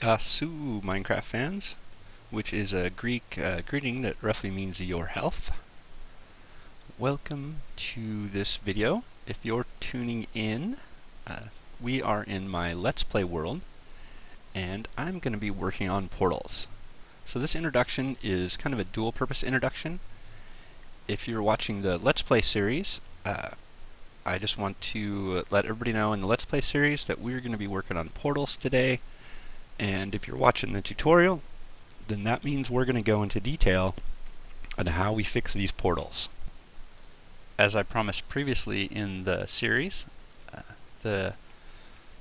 Yasu, Minecraft fans, which is a Greek greeting that roughly means your health. Welcome to this video. If you're tuning in, we are in my Let's Play world, and I'm going to be working on portals. So this introduction is kind of a dual-purpose introduction. If you're watching the Let's Play series, I just want to let everybody know in the Let's Play series that we're going to be working on portals today. And if you're watching the tutorial, then that means we're going to go into detail on how we fix these portals. As I promised previously in the series,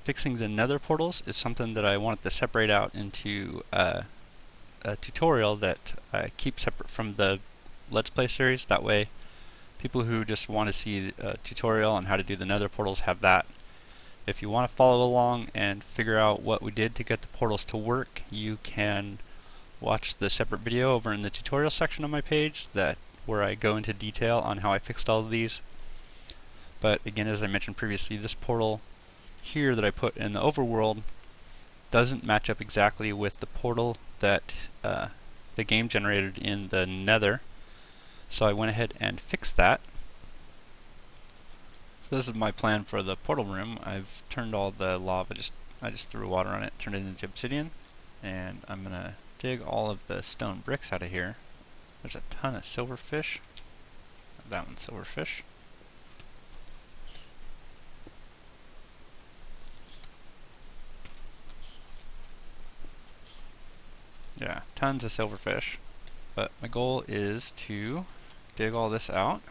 fixing the Nether portals is something that I wanted to separate out into a tutorial that I keep separate from the Let's Play series. That way, people who just want to see a tutorial on how to do the Nether portals have that. If you want to follow along and figure out what we did to get the portals to work, you can watch the separate video over in the tutorial section of my page where I go into detail on how I fixed all of these. But again, as I mentioned previously, this portal here that I put in the overworld doesn't match up exactly with the portal that the game generated in the Nether. So I went ahead and fixed that. So this is my plan for the portal room. I've turned all the lava, I just threw water on it, turned it into obsidian, and I'm gonna dig all of the stone bricks out of here. There's a ton of silverfish. That one's silverfish. Yeah, tons of silverfish. But my goal is to dig all this out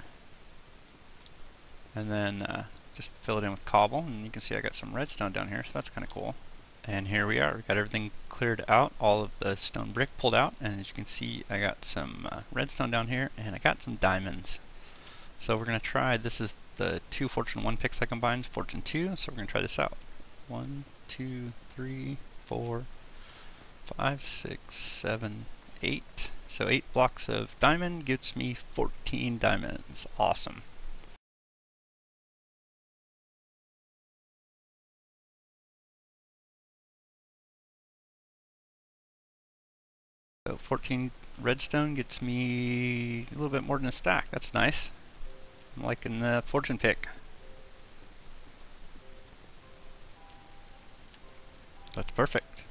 and then just fill it in with cobble, and you can see I got some redstone down here, so that's kind of cool. And here we are, we got everything cleared out, all of the stone brick pulled out, and as you can see I got some redstone down here, and I got some diamonds. So we're going to try, this is the 2 Fortune 1 picks I combined, Fortune 2, so we're going to try this out. 1, 2, 3, 4, 5, 6, 7, 8. So 8 blocks of diamond gives me 14 diamonds. Awesome. So 14 redstone gets me a little bit more than a stack. That's nice. I'm liking the fortune pick. That's perfect.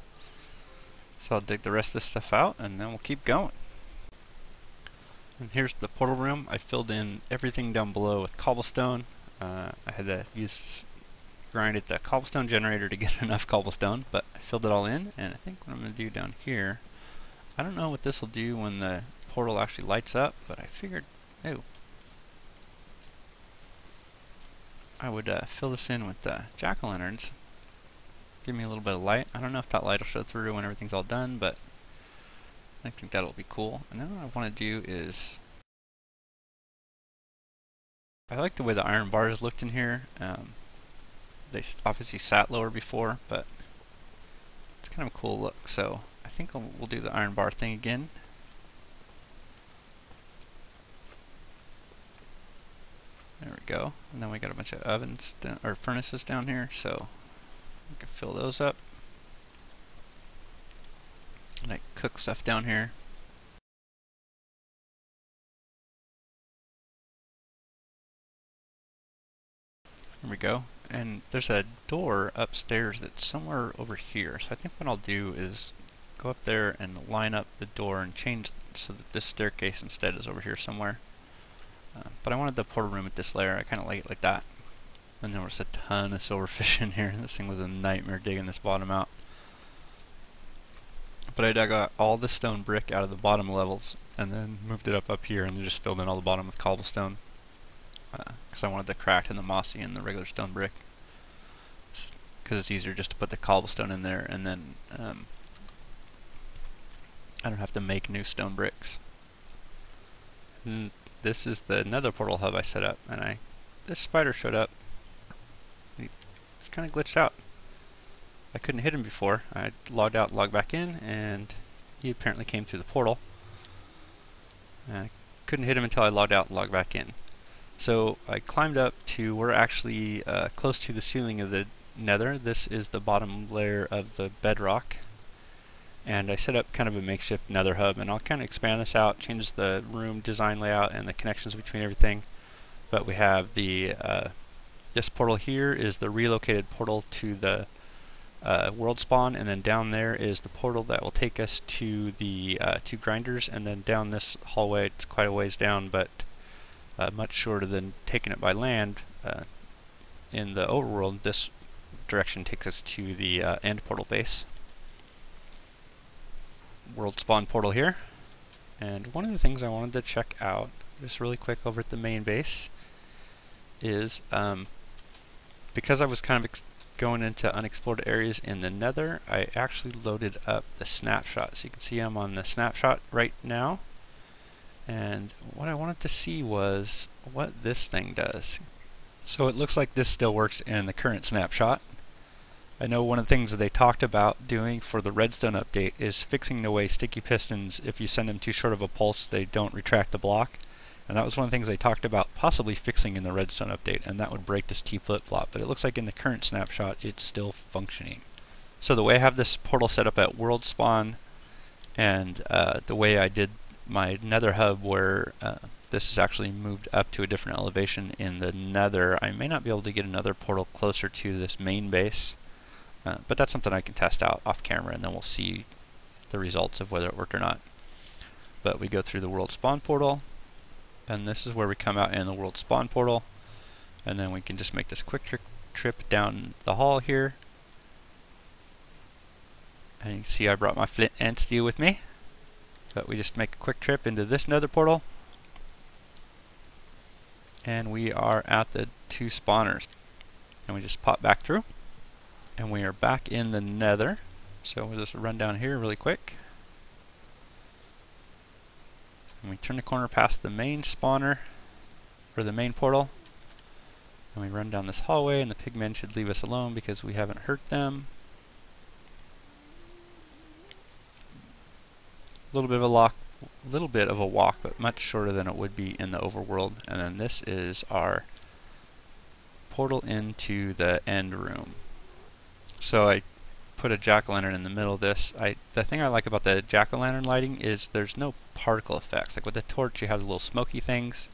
So I'll dig the rest of this stuff out and then we'll keep going. And here's the portal room. I filled in everything down below with cobblestone. I had to grind at the cobblestone generator to get enough cobblestone, but I filled it all in, and I think what I'm going to do down here, I don't know what this will do when the portal actually lights up, but I figured, I would fill this in with jack-o'-lanterns. Give me a little bit of light. I don't know if that light will show through when everything's all done, but I think that'll be cool. And then what I want to do is, I like the way the iron bars looked in here. They obviously sat lower before, but it's kind of a cool look. So I think we'll do the iron bar thing again. There we go. And then we got a bunch of ovens or furnaces down here, so we can fill those up. And I cook stuff down here. There we go. And there's a door upstairs that's somewhere over here. So I think what I'll do is go up there and line up the door and change so that this staircase instead is over here somewhere. But I wanted the portal room at this layer. I kind of like it like that. And there was a ton of silverfish in here. This thing was a nightmare digging this bottom out. But I dug out all the stone brick out of the bottom levels and then moved it up here and then just filled in all the bottom with cobblestone. Because I wanted the cracked and the mossy and the regular stone brick. Because it's easier just to put the cobblestone in there and then I don't have to make new stone bricks. And this is the Nether Portal Hub I set up, and this spider showed up. It's kind of glitched out. I couldn't hit him before. I logged out, logged back in, and he apparently came through the portal. I couldn't hit him until I logged out and logged back in. So I climbed up to, we're actually close to the ceiling of the Nether. This is the bottom layer of the bedrock. and I set up kind of a makeshift Nether Hub, and I'll kind of expand this out, change the room design layout and the connections between everything. But we have the this portal here is the relocated portal to the world spawn, and then down there is the portal that will take us to the 2 grinders, and then down this hallway, it's quite a ways down, but much shorter than taking it by land. In the overworld, this direction takes us to the end portal base. World spawn portal here. And one of the things I wanted to check out, just really quick over at the main base, is because I was kind of going into unexplored areas in the Nether, I actually loaded up the snapshot. So you can see I'm on the snapshot right now. And what I wanted to see was what this thing does. So it looks like this still works in the current snapshot. I know one of the things that they talked about doing for the redstone update is fixing the way sticky pistons, if you send them too short of a pulse, they don't retract the block. And that was one of the things they talked about possibly fixing in the redstone update, and that would break this T flip-flop. But it looks like in the current snapshot it's still functioning. So the way I have this portal set up at world spawn, and the way I did my Nether Hub, where this is actually moved up to a different elevation in the Nether, I may not be able to get another portal closer to this main base. But that's something I can test out off camera, and then we'll see the results of whether it worked or not. But we go through the world spawn portal, and this is where we come out in the world spawn portal, and then we can just make this quick trip down the hall here. And you can see I brought my flint and steel with me, but we just make a quick trip into this Nether portal, and we are at the 2 spawners, and we just pop back through. And we are back in the Nether. So we'll just run down here really quick. And we turn the corner past the main spawner, or the main portal. And we run down this hallway, and the pigmen should leave us alone because we haven't hurt them. A little bit of a walk, but much shorter than it would be in the overworld. And then this is our portal into the end room. So I put a jack-o'-lantern in the middle of this. The thing I like about the jack-o'-lantern lighting is there's no particle effects. Like with the torch you have the little smoky things,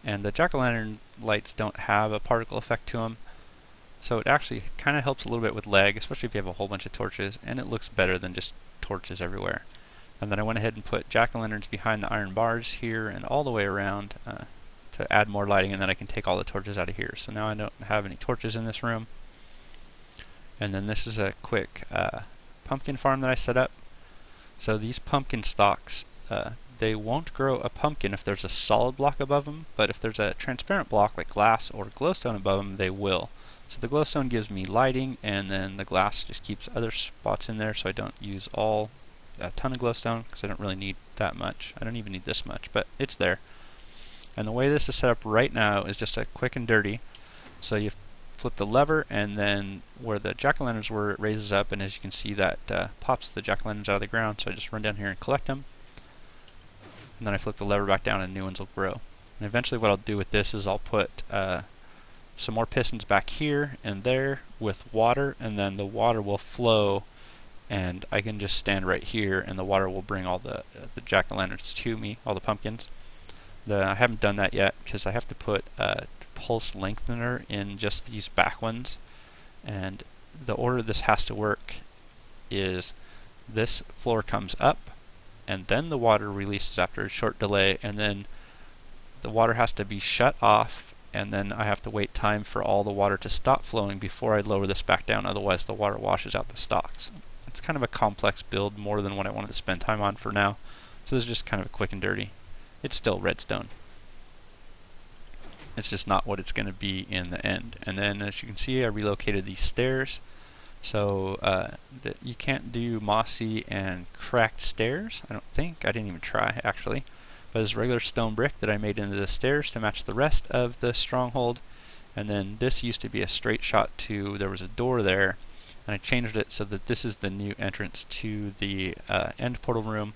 and the jack-o'-lantern lights don't have a particle effect to them. So it actually kind of helps a little bit with lag, especially if you have a whole bunch of torches, and it looks better than just torches everywhere. And then I went ahead and put jack-o'-lanterns behind the iron bars here and all the way around to add more lighting, and then I can take all the torches out of here. So now I don't have any torches in this room. And then this is a quick pumpkin farm that I set up. So these pumpkin stalks, they won't grow a pumpkin if there's a solid block above them, but if there's a transparent block like glass or glowstone above them, they will. So the glowstone gives me lighting, and then the glass just keeps other spots in there, so I don't use a ton of glowstone because I don't really need that much. I don't even need this much, but it's there. And the way this is set up right now is just a quick and dirty. So you flip the lever, and then where the jack-o'-lanterns were, it raises up, and as you can see that pops the jack-o'-lanterns out of the ground. So I just run down here and collect them, and then I flip the lever back down and new ones will grow. And eventually what I'll do with this is I'll put some more pistons back here and there with water, and then the water will flow, and I can just stand right here and the water will bring all the jack-o'-lanterns to me, all the pumpkins. I haven't done that yet because I have to put pulse lengthener in just these back ones, and the order this has to work is this floor comes up, and then the water releases after a short delay, and then the water has to be shut off, and then I have to wait time for all the water to stop flowing before I lower this back down, otherwise the water washes out the stalks. It's kind of a complex build, more than what I wanted to spend time on for now, so this is just kind of a quick and dirty. It's still redstone. It's just not what it's going to be in the end. And then as you can see, I relocated these stairs. So you can't do mossy and cracked stairs, I don't think. I didn't even try, actually. But it's regular stone brick that I made into the stairs to match the rest of the stronghold. And then this used to be a straight shot to, there was a door there, and I changed it so that this is the new entrance to the end portal room.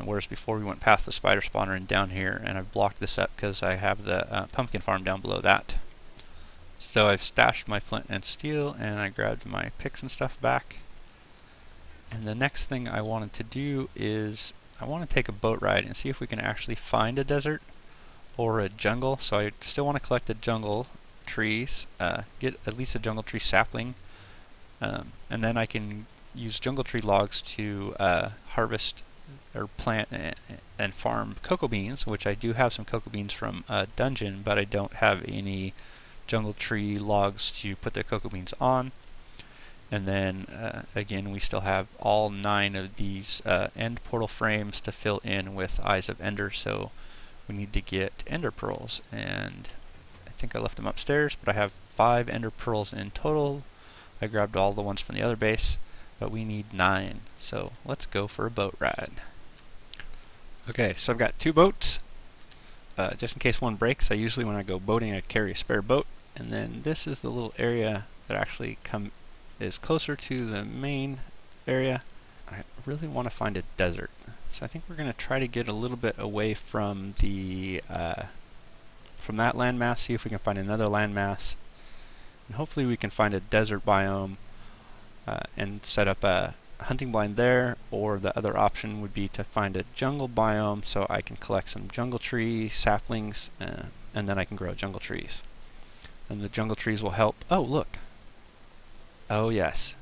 Whereas before we went past the spider spawner and down here, and I've blocked this up because I have the pumpkin farm down below that. So I've stashed my flint and steel, and I grabbed my picks and stuff back. And the next thing I wanted to do is I want to take a boat ride and see if we can actually find a desert or a jungle. So I still want to collect the jungle trees, get at least a jungle tree sapling, and then I can use jungle tree logs to harvest or plant and farm cocoa beans, which I do have some cocoa beans from a dungeon, but I don't have any jungle tree logs to put the cocoa beans on. And then again, we still have all 9 of these end portal frames to fill in with Eyes of Ender, so we need to get Ender Pearls. And I think I left them upstairs, but I have 5 Ender Pearls in total. I grabbed all the ones from the other base, but we need 9. So let's go for a boat ride. Okay, so I've got 2 boats. Just in case one breaks, I usually when I go boating I carry a spare boat. And then this is the little area that actually is closer to the main area. I really want to find a desert, so I think we're going to try to get a little bit away from the from that landmass, see if we can find another landmass, and hopefully we can find a desert biome and set up a hunting blind there. Or the other option would be to find a jungle biome so I can collect some jungle tree saplings and then I can grow jungle trees. And the jungle trees will help. Oh, look. Oh, yes.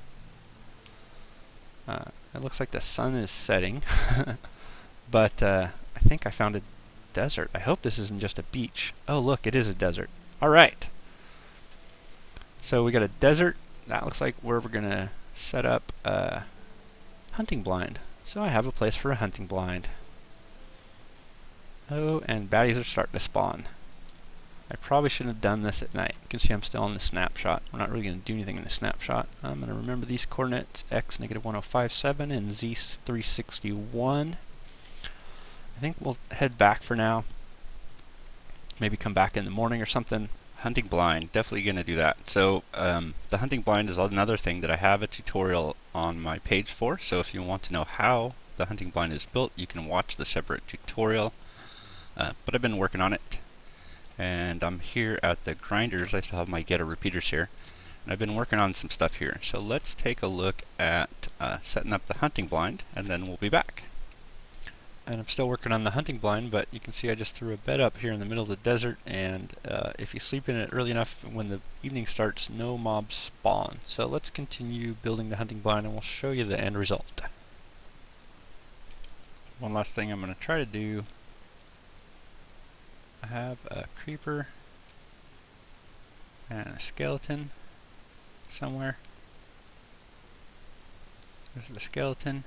It looks like the sun is setting. But I think I found a desert. I hope this isn't just a beach. Oh, look, it is a desert. Alright. So we got a desert. That looks like where we're going to set up a hunting blind. So I have a place for a hunting blind. Oh, and baddies are starting to spawn. I probably shouldn't have done this at night. You can see I'm still in the snapshot. We're not really going to do anything in the snapshot. I'm going to remember these coordinates, x -1057 and z 361. I think we'll head back for now. Maybe come back in the morning or something. Hunting blind, definitely going to do that. So the hunting blind is another thing that I have a tutorial on my page for. So if you want to know how the hunting blind is built, you can watch the separate tutorial. But I've been working on it. And I'm here at the grinders. I still have my getter repeaters here, and I've been working on some stuff here. So let's take a look at setting up the hunting blind, and then we'll be back. And I'm still working on the hunting blind, but you can see I just threw a bed up here in the middle of the desert, and if you sleep in it early enough, when the evening starts, no mobs spawn. So let's continue building the hunting blind, and we'll show you the end result. One last thing I'm going to try to do. I have a creeper and a skeleton somewhere. There's the skeleton.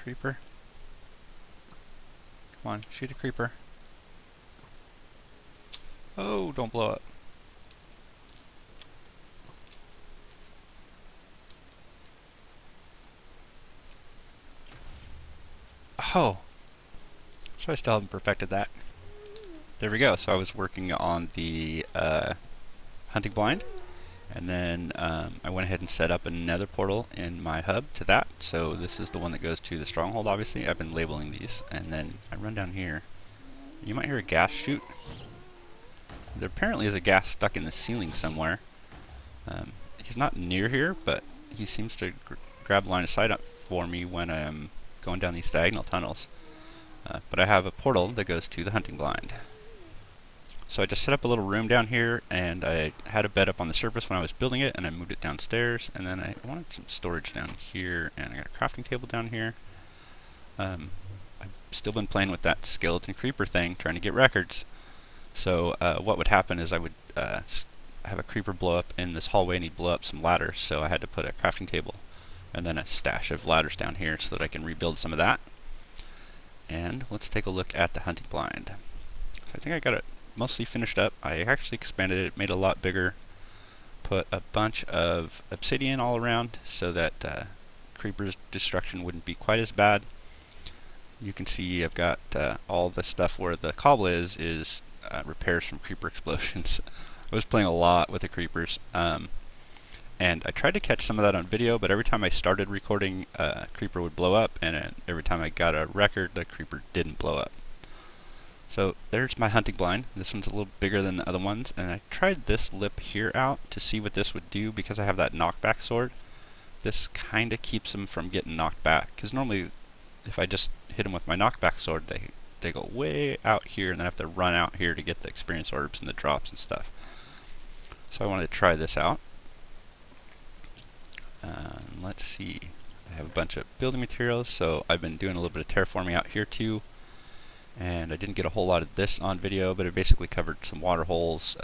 Creeper. Come on, shoot the creeper. Oh, don't blow up. Oh! So I still haven't perfected that. There we go. So I was working on the hunting blind, and then I went ahead and set up a nether portal in my hub to that. So this is the one that goes to the stronghold, obviously. I've been labeling these, and then I run down here. You might hear a gas chute. There apparently is a gas stuck in the ceiling somewhere. He's not near here, but he seems to grab line of sight up for me when I'm going down these diagonal tunnels. But I have a portal that goes to the hunting blind. So I just set up a little room down here, and I had a bed up on the surface when I was building it, and I moved it downstairs, and then I wanted some storage down here, and I got a crafting table down here. I've still been playing with that skeleton creeper thing, trying to get records. So what would happen is I would have a creeper blow up in this hallway, and he'd blow up some ladders, so I had to put a crafting table and then a stash of ladders down here so that I can rebuild some of that. And let's take a look at the hunting blind. So I think I got it mostly finished up. I actually expanded it, made it a lot bigger, put a bunch of obsidian all around so that creeper's destruction wouldn't be quite as bad. You can see I've got all the stuff where the cobble is repairs from creeper explosions. I was playing a lot with the creepers, and I tried to catch some of that on video, but every time I started recording, a creeper would blow up, and every time I got a record, the creeper didn't blow up. So there's my hunting blind. This one's a little bigger than the other ones, and I tried this lip here out to see what this would do because I have that knockback sword. This kind of keeps them from getting knocked back, because normally if I just hit them with my knockback sword, they go way out here, and then I have to run out here to get the experience orbs and the drops and stuff. So I wanted to try this out. Let's see. I have a bunch of building materials, so I've been doing a little bit of terraforming out here too. And I didn't get a whole lot of this on video, but it basically covered some water holes,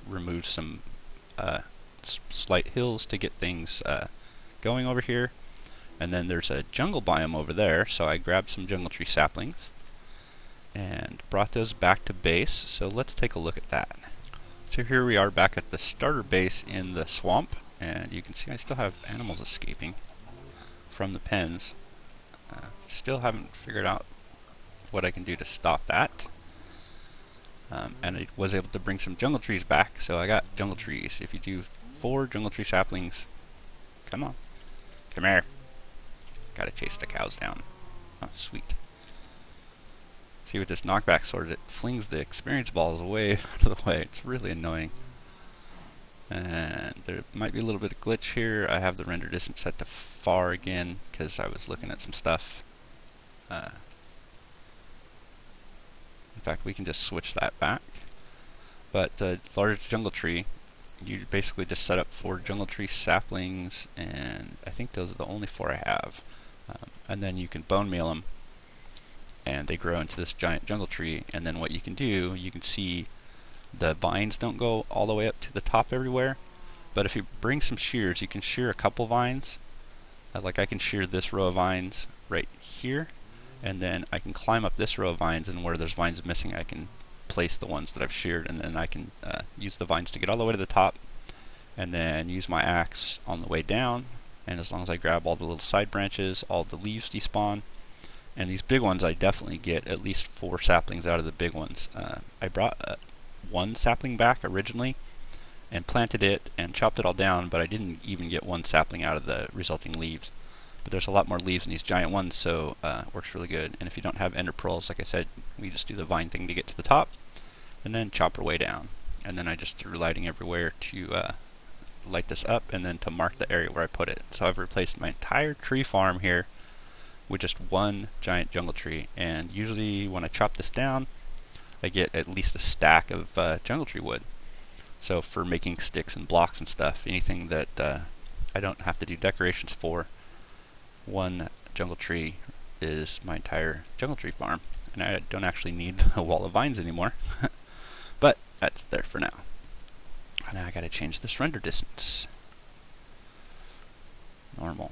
removed some slight hills to get things going over here. And then there's a jungle biome over there, so I grabbed some jungle tree saplings and brought those back to base. So let's take a look at that. So here we are back at the starter base in the swamp, and you can see I still have animals escaping from the pens. Still haven't figured out what I can do to stop that. And I was able to bring some jungle trees back, so I got jungle trees. If you do 4 jungle tree saplings, come on, come here. Gotta chase the cows down. Oh, sweet. See, with this knockback sword, it flings the experience balls away out of the way. It's really annoying. And there might be a little bit of glitch here. I have the render distance set to far again because I was looking at some stuff. In fact, we can just switch that back. But the large jungle tree, you basically just set up 4 jungle tree saplings, and I think those are the only 4 I have. And then you can bone meal them, and they grow into this giant jungle tree. And then what you can do, you can see the vines don't go all the way up to the top everywhere, but if you bring some shears, you can shear a couple vines. Like I can shear this row of vines right here, and then I can climb up this row of vines, and where there's vines missing, I can place the ones that I've sheared, and then I can use the vines to get all the way to the top, and then use my axe on the way down. And as long as I grab all the little side branches, all the leaves despawn. And these big ones, I definitely get at least 4 saplings out of the big ones. I brought 1 sapling back originally and planted it and chopped it all down, but I didn't even get 1 sapling out of the resulting leaves. But there's a lot more leaves in these giant ones, so it works really good. And if you don't have ender pearls, like I said, we just do the vine thing to get to the top, and then chop our way down. And then I just threw lighting everywhere to light this up, and then to mark the area where I put it. So I've replaced my entire tree farm here with just 1 giant jungle tree. And usually when I chop this down, I get at least a stack of jungle tree wood. So for making sticks and blocks and stuff, anything that I don't have to do decorations for, 1 jungle tree is my entire jungle tree farm. And I don't actually need the wall of vines anymore. But that's there for now. Now I gotta change this render distance. Normal.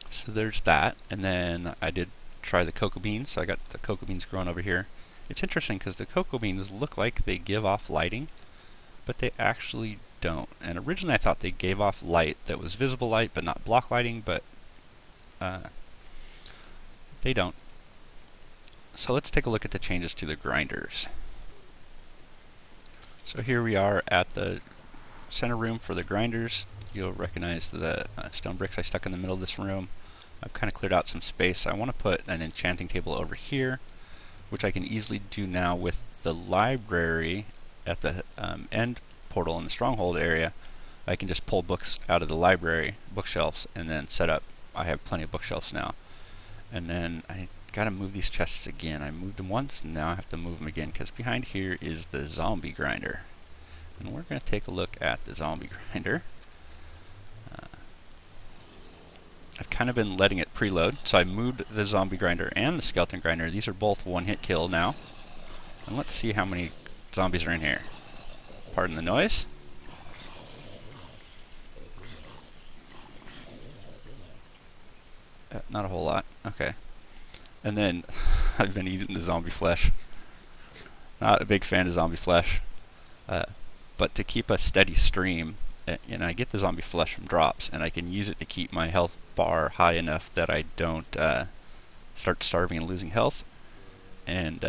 So there's that, and then I did try the cocoa beans, so I got the cocoa beans growing over here. It's interesting because the cocoa beans look like they give off lighting, but they actually don't. And originally I thought they gave off light that was visible light but not block lighting, but they don't. So let's take a look at the changes to the grinders. So here we are at the center room for the grinders. You'll recognize the stone bricks I stuck in the middle of this room. I've kind of cleared out some space. I want to put an enchanting table over here, which I can easily do now with the library at the end portal in the stronghold area. I can just pull books out of the library bookshelves and then set up. I have plenty of bookshelves now. And then I gotta move these chests again. I moved them once, and now I have to move them again, because behind here is the zombie grinder. And we're gonna take a look at the zombie grinder. I've kind of been letting it preload, so I moved the zombie grinder and the skeleton grinder. These are both one-hit kill now. And let's see how many zombies are in here. Pardon the noise. Not a whole lot. Okay. And then I've been eating the zombie flesh. Not a big fan of zombie flesh. But to keep a steady stream, I get the zombie flesh from drops, and I can use it to keep my health bar high enough that I don't start starving and losing health. And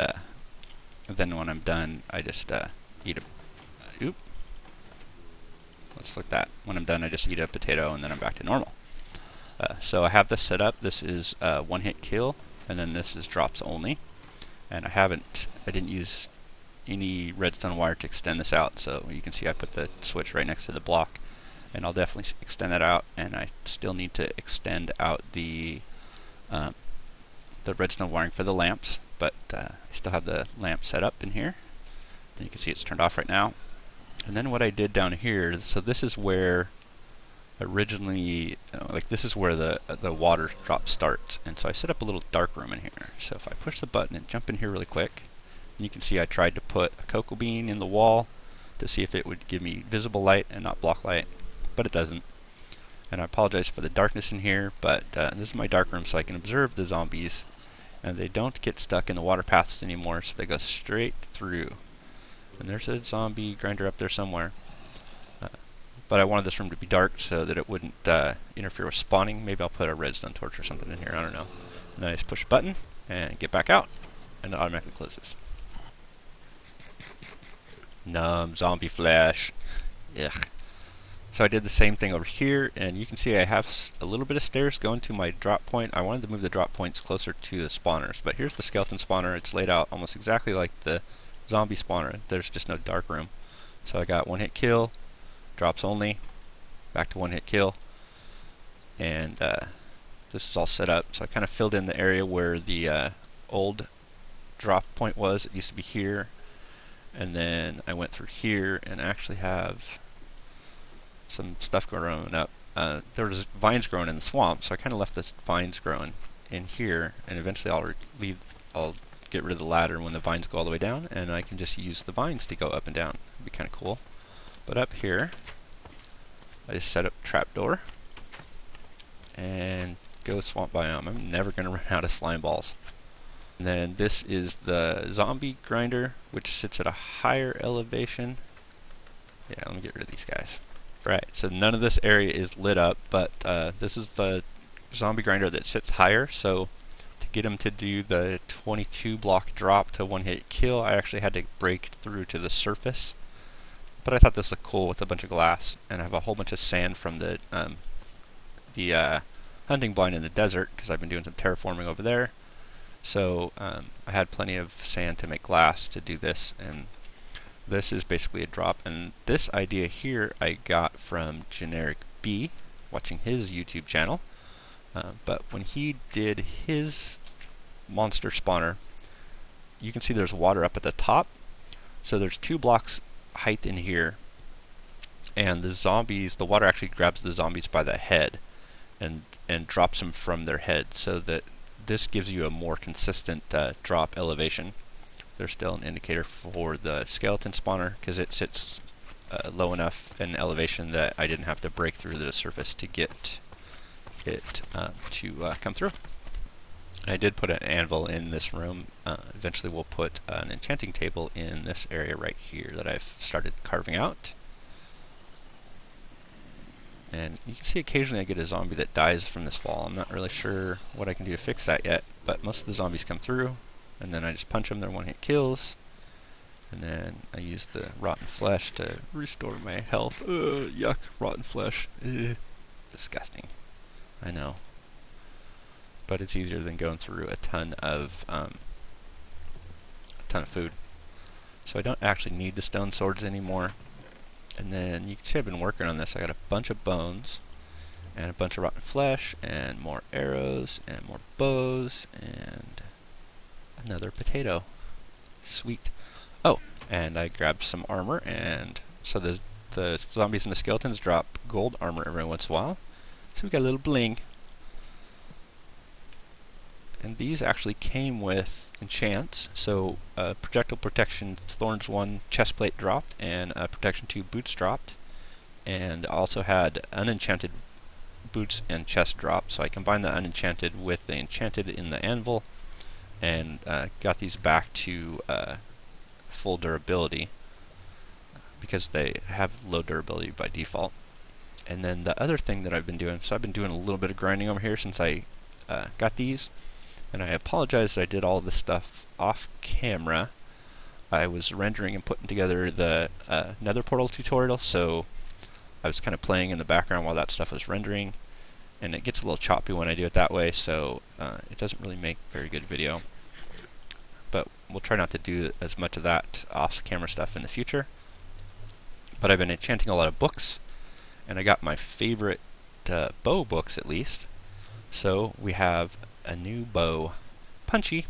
then when I'm done, I just eat a... Oop. Let's flick that. When I'm done, I just eat a potato, and then I'm back to normal. So I have this set up. This is one hit kill. and then this is drops only. And I didn't use any redstone wire to extend this out, so you can see I put the switch right next to the block, and I'll definitely extend that out. And I still need to extend out the redstone wiring for the lamps, but I still have the lamp set up in here, and you can see it's turned off right now. And then what I did down here, so this is where originally, like this is where the water drop starts, and so I set up a little dark room in here. So if I push the button and jump in here really quick, you can see I tried to put a cocoa bean in the wall to see if it would give me visible light and not block light, but it doesn't. And I apologize for the darkness in here, but this is my dark room, so I can observe the zombies, and they don't get stuck in the water paths anymore, so they go straight through. And there's a zombie grinder up there somewhere. But I wanted this room to be dark so that it wouldn't interfere with spawning. Maybe I'll put a redstone torch or something in here, I don't know. And then I just push a button and get back out, and it automatically closes. Numb zombie flesh. Ugh. So I did the same thing over here, and you can see I have a little bit of stairs going to my drop point. I wanted to move the drop points closer to the spawners, but here's the skeleton spawner. It's laid out almost exactly like the zombie spawner. There's just no dark room. So I got one hit kill, drops only, back to one hit kill, and this is all set up. So I kind of filled in the area where the old drop point was. It used to be here, and then I went through here and actually have some stuff growing up. There was vines growing in the swamp, so I kind of left the vines growing in here, and eventually I'll get rid of the ladder when the vines go all the way down, and I can just use the vines to go up and down. It'd be kind of cool. But up here, I just set up trapdoor and go swamp biome. I'm never going to run out of slime balls. And then this is the zombie grinder, which sits at a higher elevation. Yeah, let me get rid of these guys. Right, so none of this area is lit up, but this is the zombie grinder that sits higher. So to get him to do the 22 block drop to one hit kill, I actually had to break through to the surface. But I thought this looked cool with a bunch of glass, and I have a whole bunch of sand from the hunting blind in the desert, because I've been doing some terraforming over there. So I had plenty of sand to make glass to do this, and this is basically a drop. And this idea here I got from Generic B, watching his YouTube channel. But when he did his monster spawner, you can see there's water up at the top. So there's 2 blocks height in here, and the water actually grabs the zombies by the head and drops them from their head, so that this gives you a more consistent drop elevation. There's still an indicator for the skeleton spawner, because it sits low enough in elevation that I didn't have to break through the surface to get it to come through. I did put an anvil in this room. Eventually we'll put an enchanting table in this area right here that I've started carving out. And you can see occasionally I get a zombie that dies from this fall. I'm not really sure what I can do to fix that yet, but most of the zombies come through, and then I just punch them, they're one-hit kills, and then I use the rotten flesh to restore my health. Yuck, rotten flesh. Disgusting. I know. But it's easier than going through a ton of food. So I don't actually need the stone swords anymore. And then you can see I've been working on this. I got a bunch of bones, and a bunch of rotten flesh, and more arrows, and more bows, and another potato. Sweet. Oh, and I grabbed some armor, and so the zombies and the skeletons drop gold armor every once in a while. So we got a little bling. And these actually came with enchants. So projectile protection thorns 1 chestplate dropped, and protection 2 boots dropped, and also had unenchanted boots and chest drop. So I combined the unenchanted with the enchanted in the anvil, and got these back to full durability, because they have low durability by default. And then the other thing that I've been doing, so I've been doing a little bit of grinding over here since I got these. And I apologize that I did all this stuff off camera. I was rendering and putting together the Nether Portal tutorial, so I was kind of playing in the background while that stuff was rendering. and it gets a little choppy when I do it that way, so it doesn't really make very good video. But we'll try not to do as much of that off-camera stuff in the future. But I've been enchanting a lot of books, and I got my favorite bow books at least. So we have a new bow, Punchy.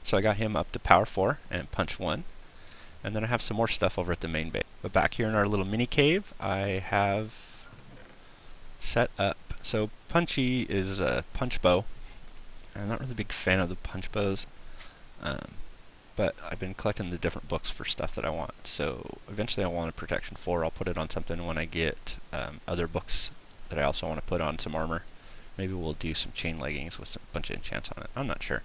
So I got him up to Power 4 and Punch 1. And then I have some more stuff over at the main base. But back here in our little mini cave, I have set up. So Punchy is a punch bow. I'm not really a big fan of the punch bows. But I've been collecting the different books for stuff that I want. So eventually I want a Protection 4. I'll put it on something when I get other books that I also want to put on some armor. Maybe we'll do some chain leggings with a bunch of enchants on it. I'm not sure.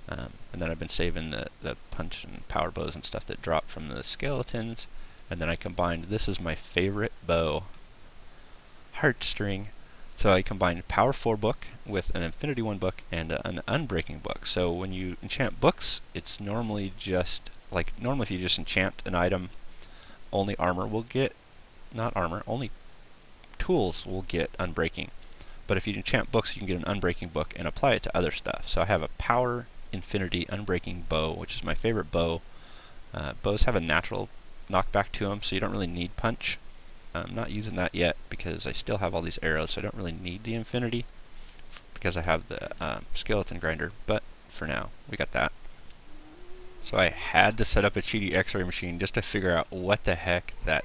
And then I've been saving the punch and power bows and stuff that drop from the skeletons. And then I combined, this is my favorite bow, Heartstring. So I combined Power 4 book with an Infinity 1 book and an Unbreaking book. So when you enchant books, it's normally just, like, normally if you just enchant an item, only armor will get, not armor, only tools will get Unbreaking. But if you enchant books, you can get an Unbreaking book and apply it to other stuff. So I have a Power Infinity Unbreaking bow, which is my favorite bow. Bows have a natural knockback to them, so you don't really need punch. I'm not using that yet because I still have all these arrows, so I don't really need the Infinity because I have the skeleton grinder, but for now, we got that. So I had to set up a cheaty x-ray machine just to figure out what the heck that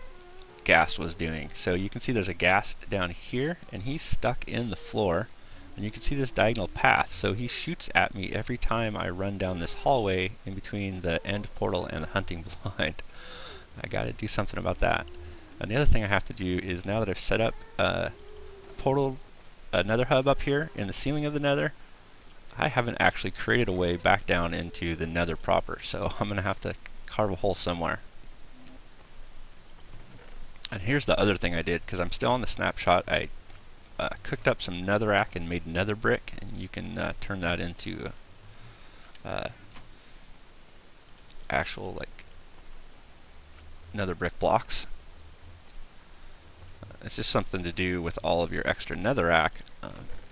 ghast was doing. So you can see there's a ghast down here, and he's stuck in the floor, and you can see this diagonal path, so he shoots at me every time I run down this hallway in between the end portal and the hunting blind. I gotta do something about that. And the other thing I have to do is, now that I've set up a portal, a Nether Hub up here in the ceiling of the Nether, I haven't actually created a way back down into the Nether proper, so I'm gonna have to carve a hole somewhere. And here's the other thing I did, because I'm still on the snapshot. I cooked up some netherrack and made nether brick, and you can turn that into actual, like, nether brick blocks. It's just something to do with all of your extra netherrack,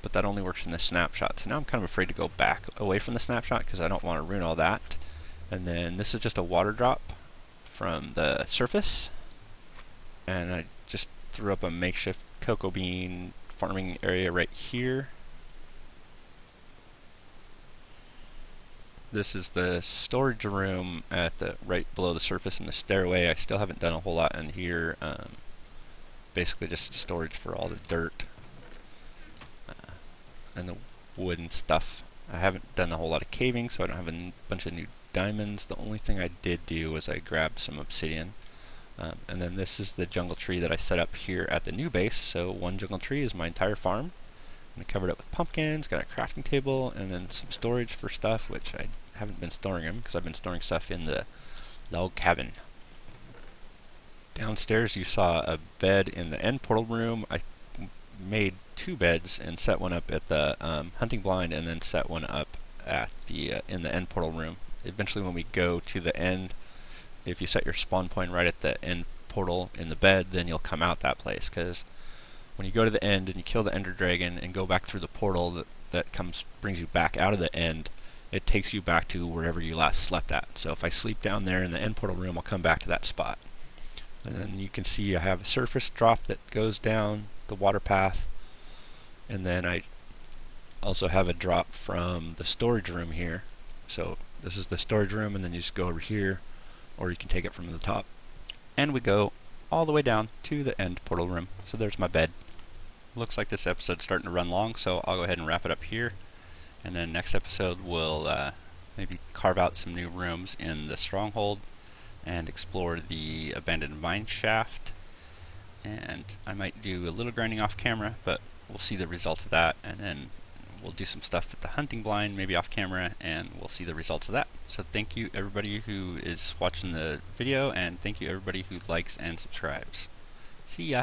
but that only works in the snapshot. So now I'm kind of afraid to go back away from the snapshot because I don't want to ruin all that. And then this is just a water drop from the surface, and I just threw up a makeshift cocoa bean farming area right here. This is the storage room at the right below the surface in the stairway. I still haven't done a whole lot in here. Basically just storage for all the dirt and the wood and stuff. I haven't done a whole lot of caving, so I don't have a bunch of new diamonds. The only thing I did do was I grabbed some obsidian. And then this is the jungle tree that I set up here at the new base. So one jungle tree is my entire farm. And I covered it with pumpkins, got a crafting table, and then some storage for stuff, which I haven't been storing them because I've been storing stuff in the log cabin. Downstairs you saw a bed in the end portal room. I made 2 beds and set one up at the hunting blind, and then set one up at the in the end portal room. Eventually when we go to the end, if you set your spawn point right at the end portal in the bed, then you'll come out that place, because when you go to the end and you kill the ender dragon and go back through the portal that brings you back out of the end, it takes you back to wherever you last slept at. So if I sleep down there in the end portal room, I'll come back to that spot. And then you can see I have a surface drop that goes down the water path, and then I also have a drop from the storage room here. So this is the storage room, and then you just go over here, or you can take it from the top. And we go all the way down to the end portal room. So there's my bed. Looks like this episode's starting to run long, so I'll go ahead and wrap it up here. And then next episode we'll maybe carve out some new rooms in the stronghold and explore the abandoned mine shaft. And I might do a little grinding off camera, but we'll see the results of that, and then we'll do some stuff at the hunting blind, maybe off camera, and we'll see the results of that. So thank you everybody who is watching the video, and thank you everybody who likes and subscribes. See ya!